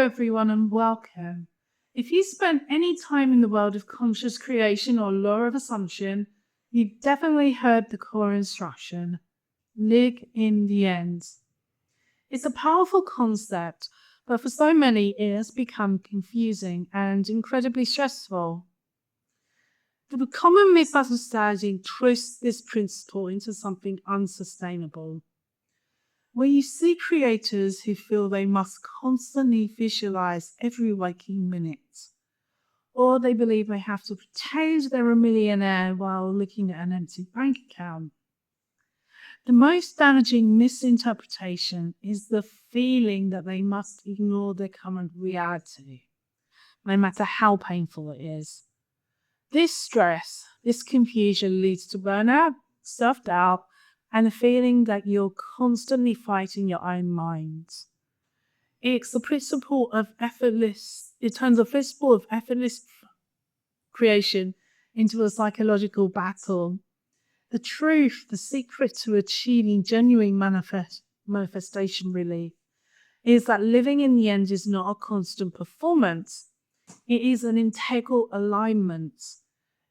everyone, and welcome. If you spent any time in the world of conscious creation or law of assumption, you've definitely heard the core instruction: live in the end. It's a powerful concept, but for so many it has become confusing and incredibly stressful. The common misunderstanding twists this principle into something unsustainable, where you see creators who feel they must constantly visualize every waking minute, or they believe they have to pretend they're a millionaire while looking at an empty bank account. The most damaging misinterpretation is the feeling that they must ignore their current reality, no matter how painful it is. This stress, this confusion leads to burnout, self-doubt, and the feeling that you're constantly fighting your own mind. It's the principle of effortless, it turns a principle of effortless creation into a psychological battle. The truth, the secret to achieving genuine manifestation relief, is that living in the end is not a constant performance. It is an integral alignment.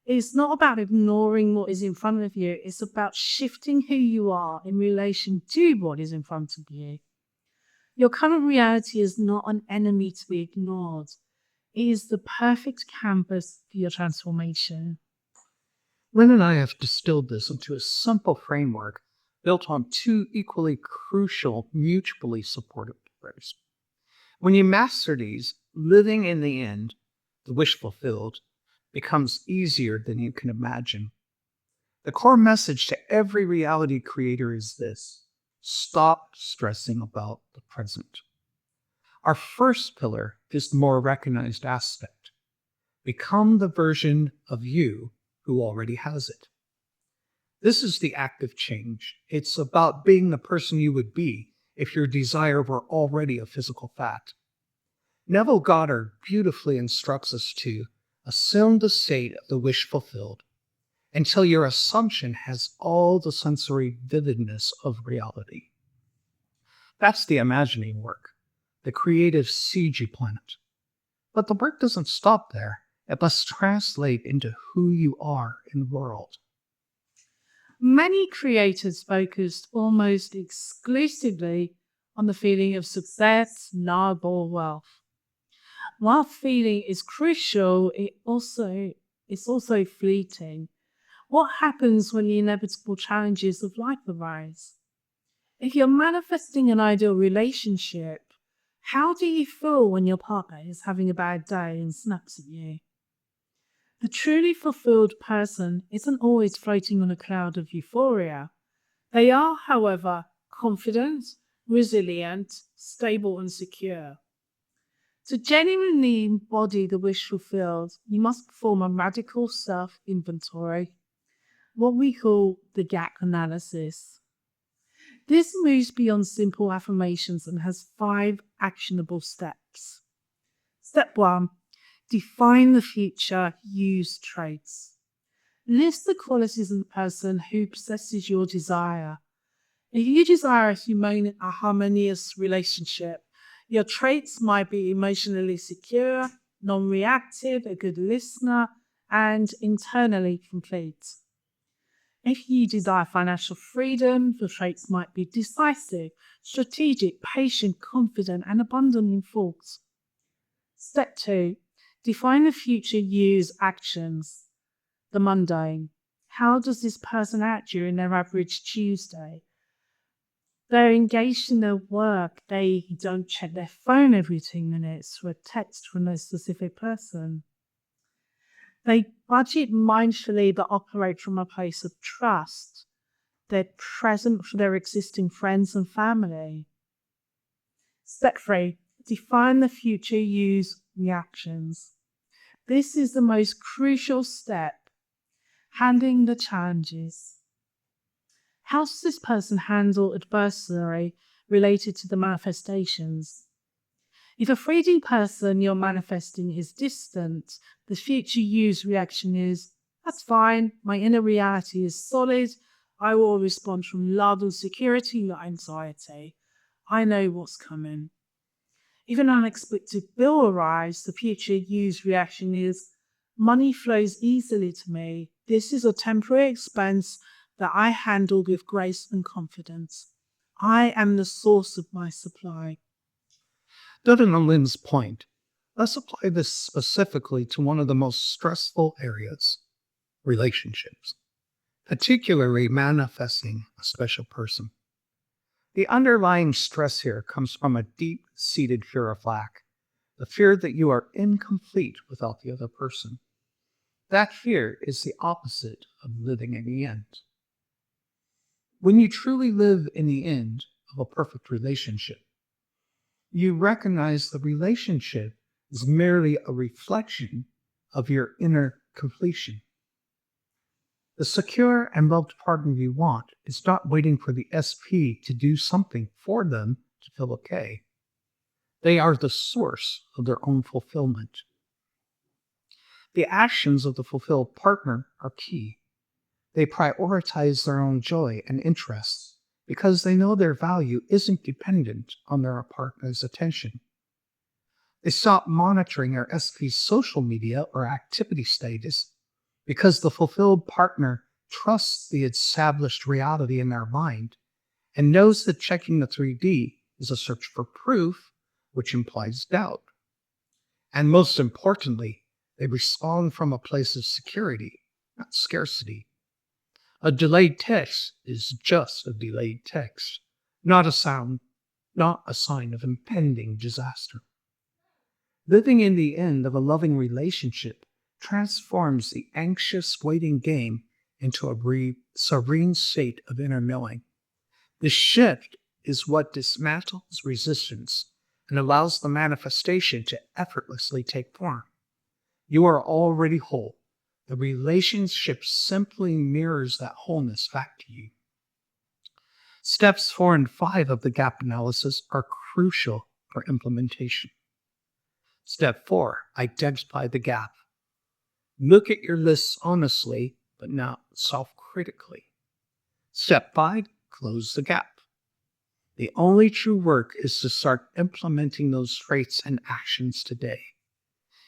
It's not about ignoring what is in front of you. It's about shifting who you are in relation to what is in front of you. Your current reality is not an enemy to be ignored. It is the perfect canvas for your transformation. Lyn and I have distilled this into a simple framework built on two equally crucial, mutually supportive pillars. When you master these, living in the end, the wish fulfilled, becomes easier than you can imagine. The core message to every reality creator is this: stop stressing about the present. Our first pillar is the more recognized aspect. Become the version of you who already has it. This is the act of change. It's about being the person you would be if your desire were already a physical fact. Neville Goddard beautifully instructs us to assume the state of the wish fulfilled until your assumption has all the sensory vividness of reality. That's the imagining work, the creative CG planet. But the work doesn't stop there. It must translate into who you are in the world. Many creators focused almost exclusively on the feeling of success, love, or wealth. While feeling is crucial, it's also fleeting. What happens when the inevitable challenges of life arise? If you're manifesting an ideal relationship, how do you feel when your partner is having a bad day and snaps at you? The truly fulfilled person isn't always floating on a cloud of euphoria. They are, however, confident, resilient, stable, and secure. To genuinely embody the wish fulfilled, you must perform a radical self-inventory, what we call the gap analysis. This moves beyond simple affirmations and has 5 actionable steps. Step 1. Define the future use traits. List the qualities of the person who possesses your desire. If you desire a harmonious relationship, your traits might be emotionally secure, non-reactive, a good listener, and internally complete. If you desire financial freedom, your traits might be decisive, strategic, patient, confident, and abundant in thought. Step 2. Define the future use actions. The mundane. How does this person act during their average Tuesday? They're engaged in their work. They don't check their phone every 2 minutes for a text from a specific person. They budget mindfully but operate from a place of trust. They're present for their existing friends and family. Step 3. Define the future use reactions. This is the most crucial step. Handling the challenges. How does this person handle adversity related to the manifestations? If a 3D person you're manifesting is distant, the future use reaction is, that's fine, my inner reality is solid, I will respond from love and security, not anxiety. I know what's coming. If an unexpected bill arrives, the future you's reaction is, money flows easily to me. This is a temporary expense that I handle with grace and confidence. I am the source of my supply. Building on Lyn's point, let's apply this specifically to one of the most stressful areas, relationships, particularly manifesting a special person. The underlying stress here comes from a deep-seated fear of lack, the fear that you are incomplete without the other person. That fear is the opposite of living in the end. When you truly live in the end of a perfect relationship, you recognize the relationship is merely a reflection of your inner completion. The secure and loved partner you want is not waiting for the SP to do something for them to feel okay. They are the source of their own fulfillment. The actions of the fulfilled partner are key. They prioritize their own joy and interests because they know their value isn't dependent on their partner's attention. They stop monitoring their SP's social media or activity status because the fulfilled partner trusts the established reality in their mind and knows that checking the 3D is a search for proof, which implies doubt. And most importantly, they respond from a place of security, not scarcity. A delayed text is just a delayed text, not a sign of impending disaster. Living in the end of a loving relationship transforms the anxious waiting game into a serene state of inner knowing. The shift is what dismantles resistance and allows the manifestation to effortlessly take form. You are already whole. The relationship simply mirrors that wholeness back to you. Steps 4 and 5 of the gap analysis are crucial for implementation. Step 4, identify the gap. Look at your lists honestly, but not self-critically. Step 5, close the gap. The only true work is to start implementing those traits and actions today.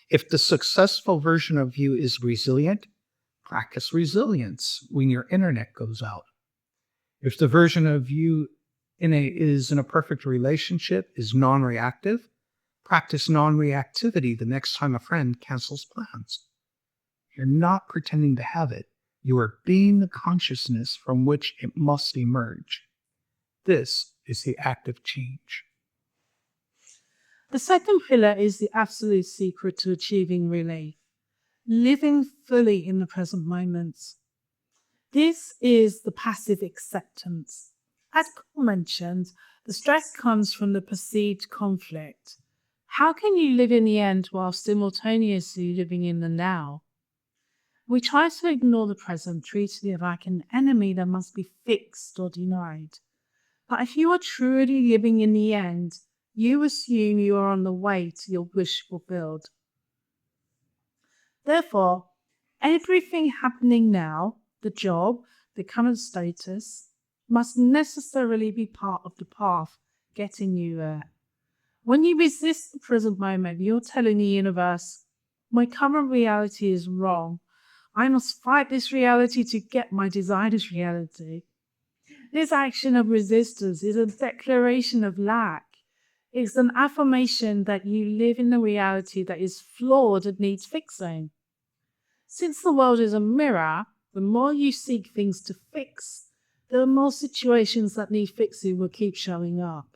If the successful version of you is resilient, practice resilience when your internet goes out. If the version of you is in a perfect relationship is non-reactive, practice non-reactivity the next time a friend cancels plans. You're not pretending to have it. You are being the consciousness from which it must emerge. This is the act of change. The second pillar is the absolute secret to achieving relief. Living fully in the present moment. This is the passive acceptance. As Paul mentioned, the stress comes from the perceived conflict. How can you live in the end while simultaneously living in the now? We try to ignore the present, treating it like an enemy that must be fixed or denied. But if you are truly living in the end, you assume you are on the way to your wish fulfilled. Therefore, everything happening now, the job, the current status, must necessarily be part of the path getting you there. When you resist the present moment, you're telling the universe, my current reality is wrong. I must fight this reality to get my desired reality. This action of resistance is a declaration of lack. It's an affirmation that you live in a reality that is flawed and needs fixing. Since the world is a mirror, the more you seek things to fix, the more situations that need fixing will keep showing up.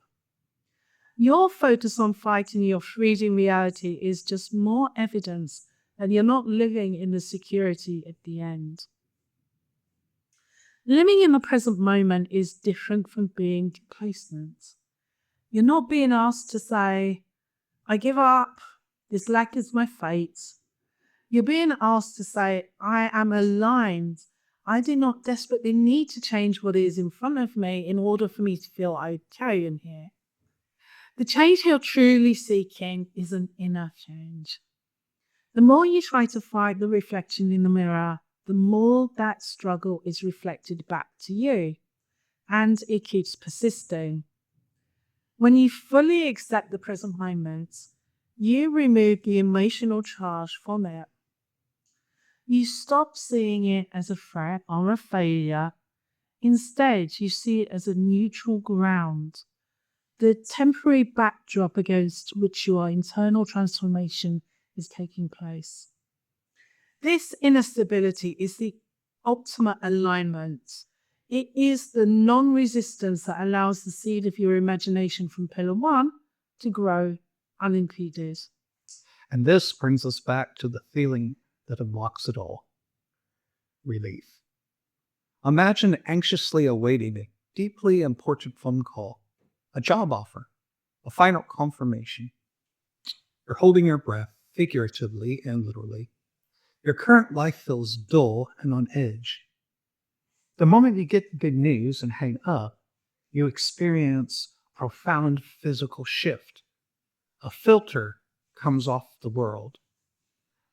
Your focus on fighting your freedom reality is just more evidence that you're not living in the security at the end. Living in the present moment is different from being complacent. You're not being asked to say, I give up, this lack is my fate. You're being asked to say, I am aligned. I do not desperately need to change what is in front of me in order for me to feel okay in here. The change you're truly seeking is an inner change. The more you try to fight the reflection in the mirror, the more that struggle is reflected back to you, and it keeps persisting. When you fully accept the present moment, you remove the emotional charge from it. You stop seeing it as a threat or a failure. Instead, you see it as a neutral ground, the temporary backdrop against which your internal transformation is taking place. This inner stability is the ultimate alignment. It is the non-resistance that allows the seed of your imagination from pillar one to grow unimpeded. And this brings us back to the feeling that unlocks it all: relief. Imagine anxiously awaiting a deeply important phone call, a job offer, a final confirmation. You're holding your breath, figuratively and literally. Your current life feels dull and on edge. The moment you get the good news and hang up, you experience a profound physical shift. A filter comes off the world.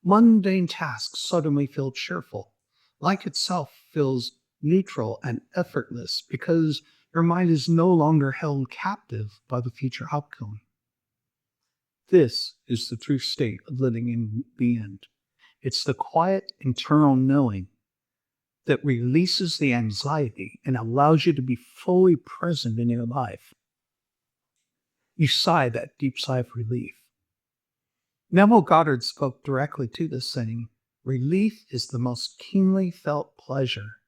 Mundane tasks suddenly feel cheerful. Life itself feels neutral and effortless because your mind is no longer held captive by the future outcome. This is the true state of living in the end. It's the quiet internal knowing that releases the anxiety and allows you to be fully present in your life. You sigh that deep sigh of relief. Neville Goddard spoke directly to this, saying, "Relief is the most keenly felt pleasure,"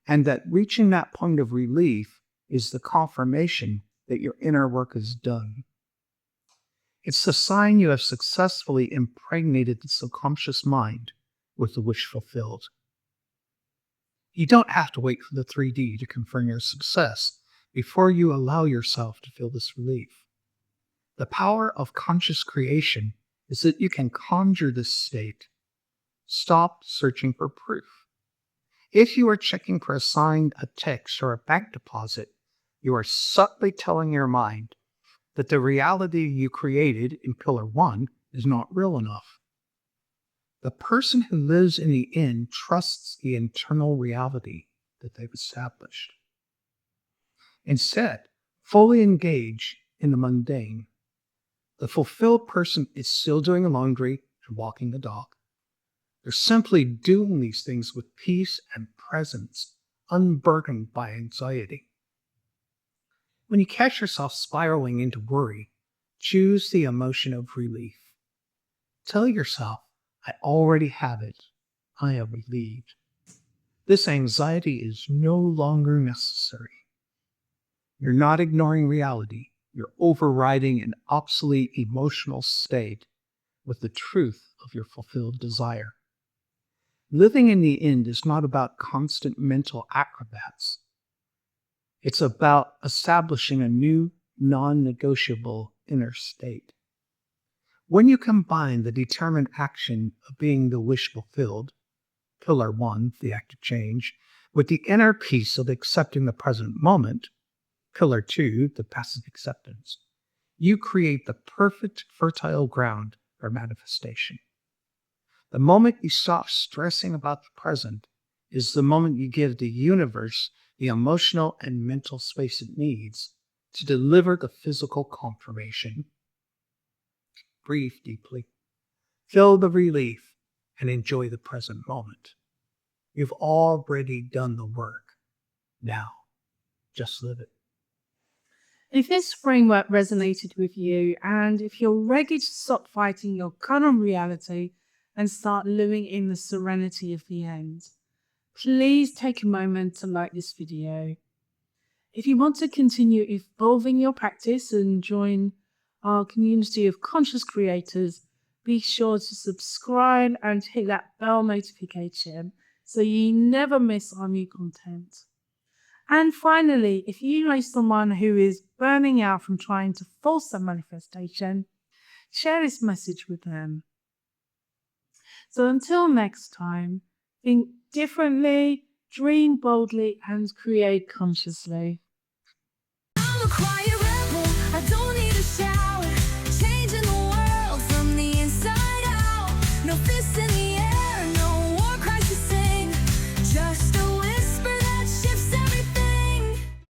and that reaching that point of relief is the confirmation that your inner work is done. It's the sign you have successfully impregnated the subconscious mind with the wish fulfilled. You don't have to wait for the 3D to confirm your success before you allow yourself to feel this relief. The power of conscious creation is that you can conjure this state. Stop searching for proof. If you are checking for a sign, a text, or a bank deposit, you are subtly telling your mind that the reality you created in pillar one is not real enough. The person who lives in the in trusts the internal reality that they've established. Instead, fully engage in the mundane. The fulfilled person is still doing laundry and walking the dog. They're simply doing these things with peace and presence, unburdened by anxiety. When you catch yourself spiraling into worry, choose the emotion of relief. Tell yourself, "I already have it. I am relieved." This anxiety is no longer necessary. You're not ignoring reality. You're overriding an obsolete emotional state with the truth of your fulfilled desire. Living in the end is not about constant mental acrobats. It's about establishing a new, non-negotiable inner state. When you combine the determined action of being the wish fulfilled, pillar one, the act of change, with the inner peace of accepting the present moment, pillar two, the passive acceptance, you create the perfect fertile ground for manifestation. The moment you stop stressing about the present is the moment you give the universe the emotional and mental space it needs to deliver the physical confirmation. Breathe deeply, feel the relief, and enjoy the present moment. You've already done the work. Now, just live it. If this framework resonated with you, and if you're ready to stop fighting your current reality and start living in the serenity of the end, please take a moment to like this video. If you want to continue evolving your practice and join our community of conscious creators, be sure to subscribe and hit that bell notification so you never miss our new content. And finally, if you know someone who is burning out from trying to force their manifestation, share this message with them. So until next time, think differently, dream boldly, and create consciously.